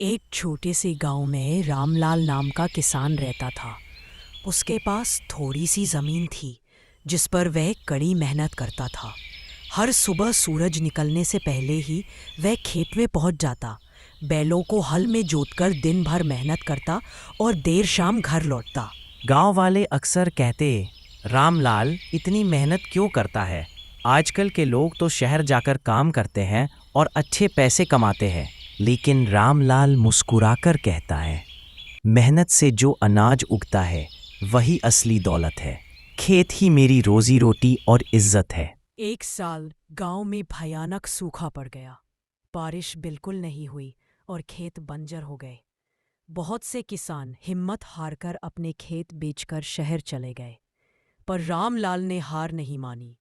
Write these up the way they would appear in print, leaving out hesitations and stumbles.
एक छोटे से गांव में रामलाल नाम का किसान रहता था। उसके पास थोड़ी सी जमीन थी जिस पर वह कड़ी मेहनत करता था। हर सुबह सूरज निकलने से पहले ही वह खेत में पहुंच जाता, बैलों को हल में जोतकर दिन भर मेहनत करता और देर शाम घर लौटता। गांव वाले अक्सर कहते, रामलाल इतनी मेहनत क्यों करता है? आजकल के लोग तो शहर जाकर काम करते हैं और अच्छे पैसे कमाते हैं। लेकिन रामलाल मुस्कुराकर कहता है, मेहनत से जो अनाज उगता है वही असली दौलत है। खेत ही मेरी रोजी रोटी और इज्जत है। एक साल गांव में भयानक सूखा पड़ गया। बारिश बिल्कुल नहीं हुई और खेत बंजर हो गए। बहुत से किसान हिम्मत हारकर अपने खेत बेचकर शहर चले गए, पर रामलाल ने हार नहीं मानी।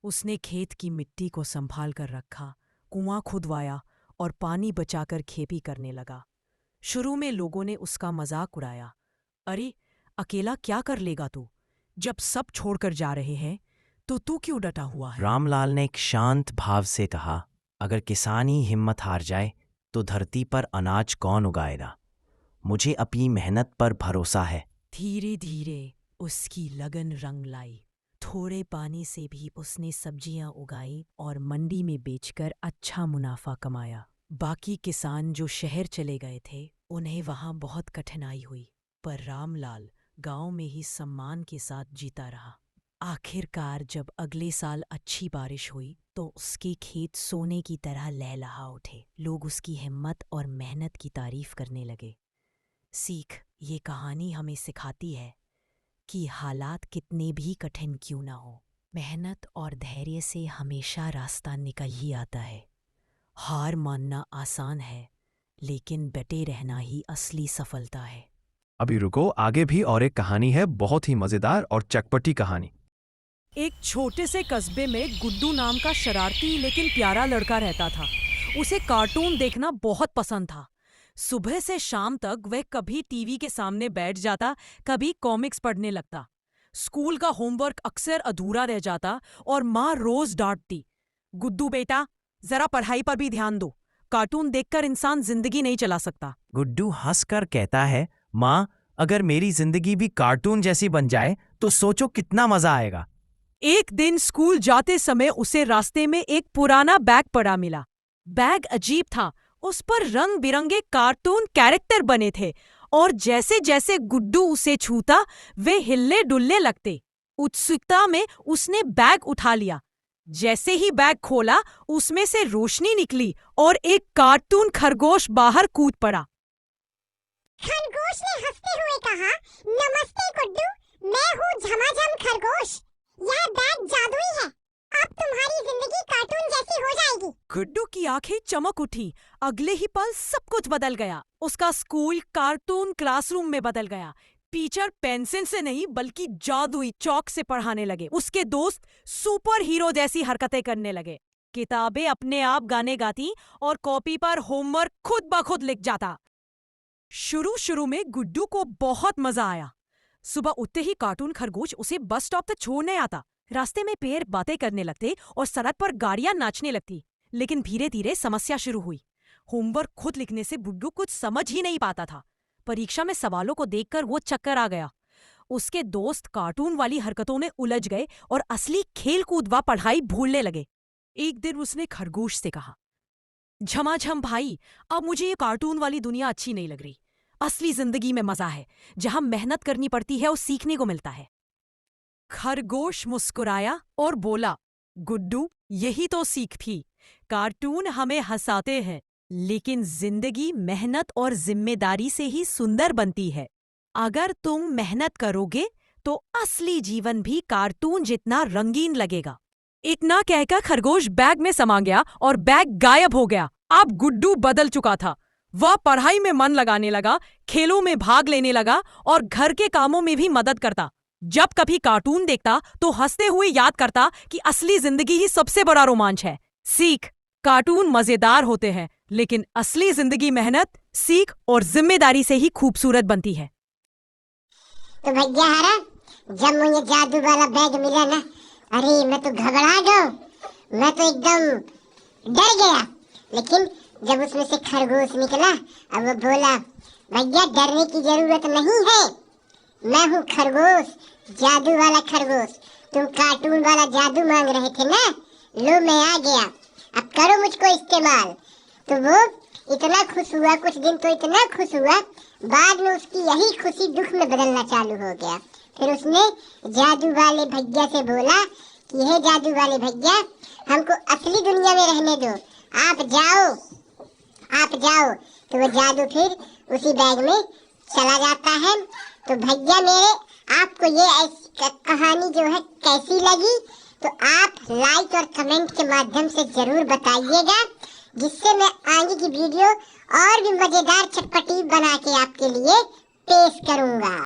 उसने खेत की मिट्टी को संभाल कर रखा, कुआं खुदवाया और पानी बचाकर खेती करने लगा। शुरू में लोगों ने उसका मजाक उड़ाया, अरे अकेला क्या कर लेगा तू? जब सब छोड़कर जा रहे हैं तो तू क्यों डटा हुआ है? रामलाल ने एक शांत भाव से कहा, अगर किसान ही हिम्मत हार जाए तो धरती पर अनाज कौन उगाएगा? मुझे अपनी मेहनत पर भरोसा है। धीरे धीरे उसकी लगन रंग लाई। थोड़े पानी से भी उसने सब्जियां उगाई और मंडी में बेचकर अच्छा मुनाफा कमाया। बाकी किसान जो शहर चले गए थे उन्हें वहां बहुत कठिनाई हुई, पर रामलाल गांव में ही सम्मान के साथ जीता रहा। आखिरकार जब अगले साल अच्छी बारिश हुई तो उसके खेत सोने की तरह लहलहा उठे। लोग उसकी हिम्मत और मेहनत की तारीफ करने लगे। सीख, ये कहानी हमें सिखाती है कि हालात कितने भी कठिन क्यों ना हो, मेहनत और धैर्य से हमेशा रास्ता निकल ही आता है। हार मानना आसान है, लेकिन डटे रहना ही असली सफलता है। अभी रुको, आगे भी और एक कहानी है, बहुत ही मजेदार और चटपटी कहानी। एक छोटे से कस्बे में गुड्डू नाम का शरारती लेकिन प्यारा लड़का रहता था। उसे कार्टून देखना बहुत पसंद था। सुबह से शाम तक वह कभी टीवी के सामने बैठ जाता, कभी कॉमिक्स पढ़ने लगता। स्कूल का होमवर्क अक्सर अधूरा रह जाता और माँ रोज डांटती, गुड्डू बेटा जरा पढ़ाई पर भी ध्यान दो, कार्टून देखकर इंसान जिंदगी नहीं चला सकता। गुड्डू हंसकर कहता है, माँ, अगर मेरी जिंदगी भी कार्टून जैसी बन जाए तो सोचो कितना मजा आएगा। एक दिन स्कूल जाते समय उसे रास्ते में एक पुराना बैग पड़ा मिला। बैग अजीब था, उस पर रंग बिरंगे कार्टून कैरेक्टर बने थे और जैसे जैसे गुड्डू उसे छूता वे हिलने डुलने लगते। उत्सुकता में उसने बैग उठा लिया। जैसे ही बैग खोला उसमें से रोशनी निकली और एक कार्टून खरगोश बाहर कूद पड़ा। खरगोश ने हंसते हुए कहा, नमस्ते गुड्डू, मैं हूँ झमाझम खरगोश। यह बैग जादुई है, अब तुम्हारी जिंदगी कार्टून जैसी हो जाएगी। गुड्डू की आंखें चमक उठी। अगले ही पल सब कुछ बदल गया। उसका स्कूल कार्टून क्लासरूम में बदल गया। टीचर पेंसिल से नहीं बल्कि जादुई चौक से पढ़ाने लगे। उसके दोस्त सुपर हीरो जैसी हरकतें करने लगे। किताबें अपने आप गाने गाती और कॉपी पर होमवर्क खुद ब खुद लिख जाता। शुरू शुरू में गुड्डू को बहुत मजा आया। सुबह उठते ही कार्टून खरगोश उसे बस स्टॉप तक छोड़ने आता। रास्ते में पेड़ बातें करने लगते और सड़क पर गाड़ियां नाचने लगती। लेकिन धीरे धीरे समस्या शुरू हुई। होमवर्क खुद लिखने से गुड्डू कुछ समझ ही नहीं पाता था। परीक्षा में सवालों को देखकर वो चक्कर आ गया। उसके दोस्त कार्टून वाली हरकतों में उलझ गए और असली खेल कूद व पढ़ाई भूलने लगे। एक दिन उसने खरगोश से कहा, झमाझम भाई, अब मुझे ये कार्टून वाली दुनिया अच्छी नहीं लग रही। असली जिंदगी में मजा है, जहां मेहनत करनी पड़ती है और सीखने को मिलता है। खरगोश मुस्कुराया और बोला, गुड्डू, यही तो सीख थी। कार्टून हमें हंसाते हैं, लेकिन जिंदगी मेहनत और जिम्मेदारी से ही सुंदर बनती है। अगर तुम मेहनत करोगे तो असली जीवन भी कार्टून जितना रंगीन लगेगा। इतना कहकर खरगोश बैग में समा गया और बैग गायब हो गया। अब गुड्डू बदल चुका था। वह पढ़ाई में मन लगाने लगा, खेलों में भाग लेने लगा और घर के कामों में भी मदद करता। जब कभी कार्टून देखता तो हंसते हुए याद करता कि असली जिंदगी ही सबसे बड़ा रोमांच है। सीख, कार्टून मजेदार होते हैं, लेकिन असली जिंदगी मेहनत, सीख और जिम्मेदारी से ही खूबसूरत बनती है। तो भैया हरा, जब मुझे जादू वाला बैग मिला ना, अरे मैं तो घबरा गया। मैं तो एकदम डर गया। लेकिन जब उसमें से खरगोश निकला, अब वो बोला, भैया डरने की जरूरत नहीं है, मैं हूँ खरगोश, जादू वाला खरगोश। तुम कार्टून वाला जादू मांग रहे थे ना, लो मैं आ गया, अब करो मुझको इस्तेमाल। तो वो इतना खुश हुआ, कुछ दिन तो इतना खुश हुआ, बाद में उसकी यही खुशी दुख में बदलना चालू हो गया। फिर उसने जादू वाले भैया से बोला कि हे जादू वाले भैया, हमको असली दुनिया में रहने दो, आप जाओ, आप जाओ। तो वो जादू फिर उसी बैग में चला जाता है। तो भैया मेरे, आपको ये कहानी जो है कैसी लगी, तो आप लाइक और कमेंट के माध्यम से जरूर बताइएगा, जिससे मैं आगे की वीडियो और भी मजेदार चटपटी बना के आपके लिए पेश करूंगा।